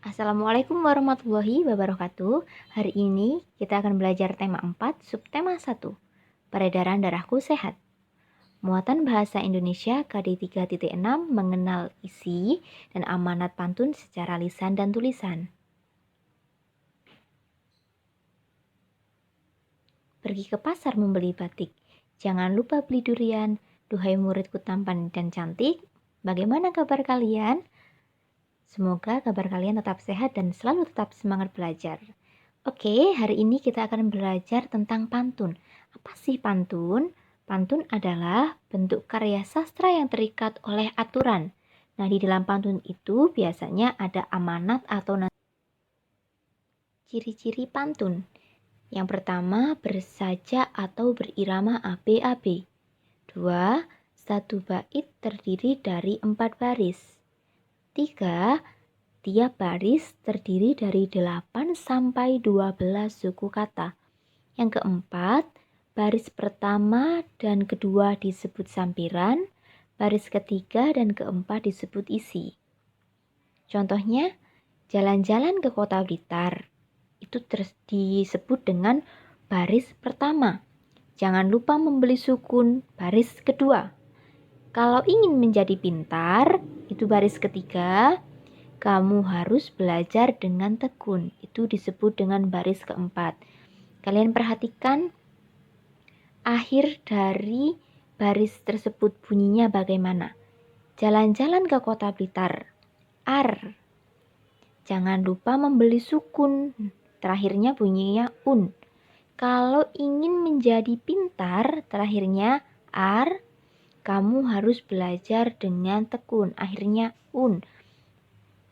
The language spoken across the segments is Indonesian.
Assalamualaikum warahmatullahi wabarakatuh. Hari ini kita akan belajar tema 4, subtema 1. Peredaran darahku sehat. Muatan bahasa Indonesia KD 3.6 mengenal isi dan amanat pantun secara lisan dan tulisan. Pergi ke pasar membeli batik. Jangan lupa beli durian. Duhai muridku tampan dan cantik. Bagaimana kabar kalian? Semoga kabar kalian tetap sehat dan selalu tetap semangat belajar. Oke, hari ini kita akan belajar tentang pantun. Apa sih pantun? Pantun adalah bentuk karya sastra yang terikat oleh aturan. Nah, di dalam pantun itu biasanya ada amanat atau ciri-ciri pantun. Yang pertama, bersajak atau berirama ABAB. 2. Satu bait terdiri dari 4 baris. 3. Tiap baris terdiri dari 8 sampai 12 suku kata. Yang keempat, baris pertama dan kedua disebut sampiran, baris ketiga dan keempat disebut isi. Contohnya, jalan-jalan ke kota Blitar, itu disebut dengan baris pertama. Jangan lupa membeli sukun, baris kedua. Kalau ingin menjadi pintar, itu baris ketiga. Kamu harus belajar dengan tekun, itu disebut dengan baris keempat. Kalian perhatikan akhir dari baris tersebut bunyinya bagaimana. Jalan-jalan ke kota Blitar, ar. Jangan lupa membeli sukun, terakhirnya bunyinya un. Kalau ingin menjadi pintar, terakhirnya ar. Kamu harus belajar dengan tekun, akhirnya un.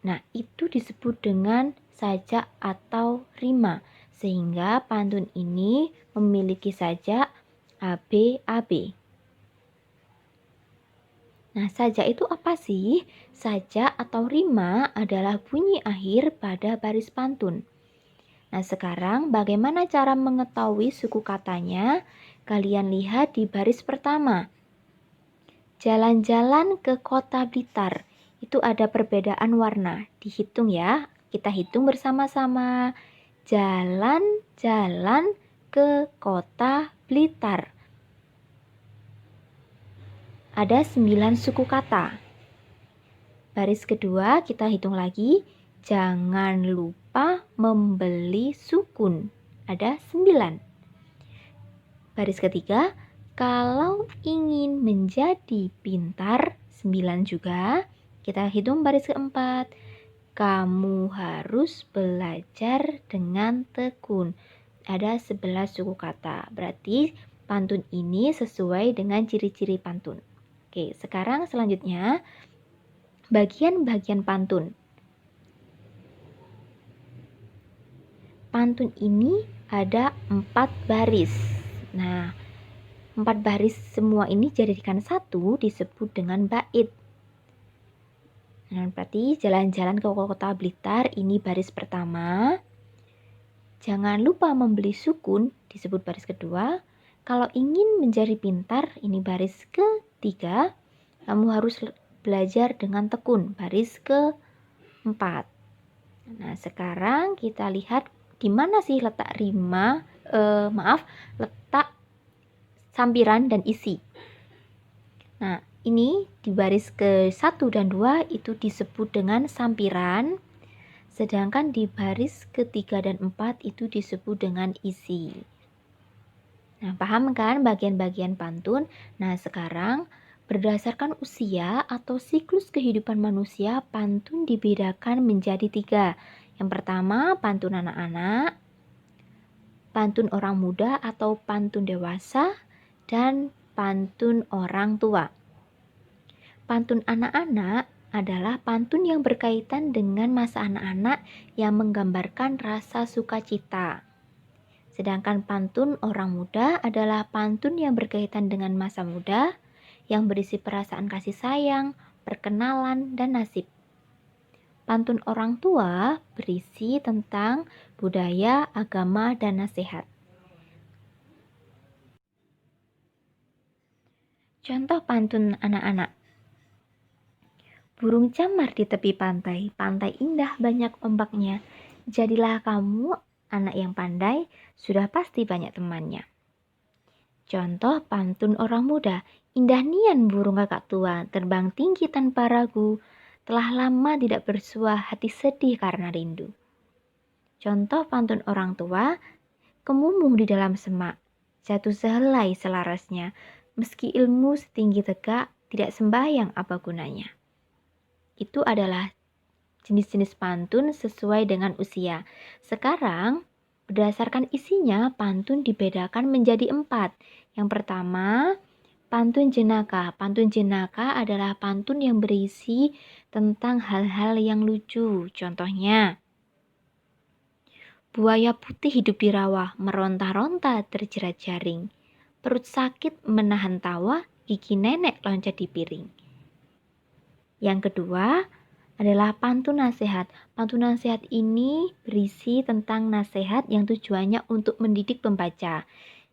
Nah, itu disebut dengan sajak atau rima, sehingga pantun ini memiliki sajak ABAB. Nah, sajak itu apa sih? Sajak atau rima adalah bunyi akhir pada baris pantun. Nah, sekarang bagaimana cara mengetahui suku katanya? Kalian lihat di baris pertama. Jalan-jalan ke kota Blitar. Itu ada perbedaan warna. Dihitung ya. Kita hitung bersama-sama. Jalan-jalan ke kota Blitar. Ada 9 suku kata. Baris kedua kita hitung lagi. Jangan lupa membeli sukun. Ada 9. Baris ketiga, kalau ingin menjadi pintar, 9 juga. Kita hitung baris keempat. Kamu harus belajar dengan tekun. Ada 11 suku kata. Berarti pantun ini sesuai dengan ciri-ciri pantun. Oke, sekarang selanjutnya bagian-bagian pantun. Pantun ini ada 4 baris. Nah, 4 baris semua ini dijadikan satu disebut dengan bait. Nah, berarti jalan-jalan ke kota Blitar ini baris pertama. Jangan lupa membeli sukun disebut baris kedua. Kalau ingin menjadi pintar ini baris ketiga. Kamu harus belajar dengan tekun baris keempat. Nah, sekarang kita lihat di mana sih letak rima, letak sampiran dan isi. Nah, ini di baris ke-1 dan 2 itu disebut dengan sampiran, sedangkan di baris ke-3 dan 4 itu disebut dengan isi. Nah, paham kan bagian-bagian pantun? Nah, sekarang berdasarkan usia atau siklus kehidupan manusia, pantun dibedakan menjadi 3. Yang pertama, pantun anak-anak, pantun orang muda atau pantun dewasa, dan pantun orang tua. Pantun anak-anak adalah pantun yang berkaitan dengan masa anak-anak yang menggambarkan rasa sukacita. Sedangkan pantun orang muda adalah pantun yang berkaitan dengan masa muda yang berisi perasaan kasih sayang, perkenalan, dan nasib. Pantun orang tua berisi tentang budaya, agama, dan nasihat. Contoh pantun anak-anak. Burung camar di tepi pantai, pantai indah banyak ombaknya. Jadilah kamu anak yang pandai, sudah pasti banyak temannya. Contoh pantun orang muda, indah nian burung kakak tua, terbang tinggi tanpa ragu, telah lama tidak bersua, hati sedih karena rindu. Contoh pantun orang tua, kemumung di dalam semak, jatuh sehelai selarasnya, meski ilmu setinggi tegak, tidak sembahyang apa gunanya. Itu adalah jenis-jenis pantun sesuai dengan usia. Sekarang, berdasarkan isinya, pantun dibedakan menjadi 4. Yang pertama, pantun jenaka. Pantun jenaka adalah pantun yang berisi tentang hal-hal yang lucu. Contohnya, buaya putih hidup di rawa, meronta-ronta terjerat jaring. Perut sakit menahan tawa, gigi nenek loncat di piring. Yang kedua adalah pantun nasihat. Pantun nasihat ini berisi tentang nasihat yang tujuannya untuk mendidik pembaca.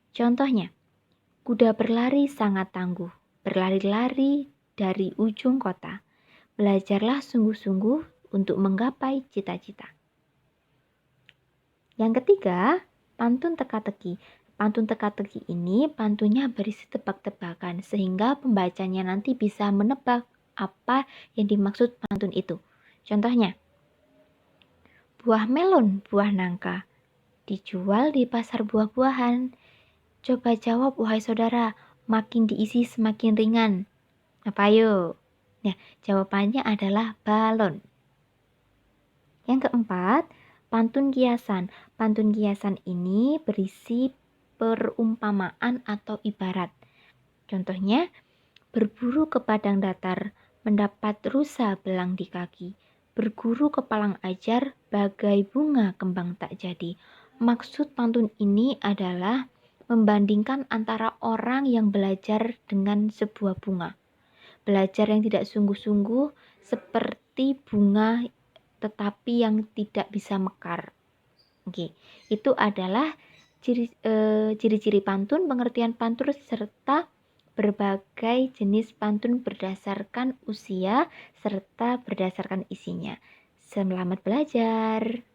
Contohnya, kuda berlari sangat tangguh, berlari-lari dari ujung kota. Belajarlah sungguh-sungguh untuk menggapai cita-cita. Yang ketiga, pantun teka-teki. Pantun teka-teki ini pantunnya berisi tebak-tebakan sehingga pembacanya nanti bisa menebak apa yang dimaksud pantun itu. Contohnya, buah melon, buah nangka, dijual di pasar buah-buahan. Coba jawab wahai saudara, makin diisi semakin ringan. Apa yuk? Nah, jawabannya adalah balon. Yang keempat, pantun kiasan. Pantun kiasan ini berisi perumpamaan atau ibarat. Contohnya, berburu ke padang datar, mendapat rusa belang di kaki. Berguru ke palang ajar, bagai bunga kembang tak jadi. Maksud pantun ini adalah membandingkan antara orang yang belajar dengan sebuah bunga. Belajar yang tidak sungguh-sungguh seperti bunga tetapi yang tidak bisa mekar. Oke, itu adalah ciri-ciri pantun, pengertian pantun, serta berbagai jenis pantun berdasarkan usia serta berdasarkan isinya. Selamat belajar.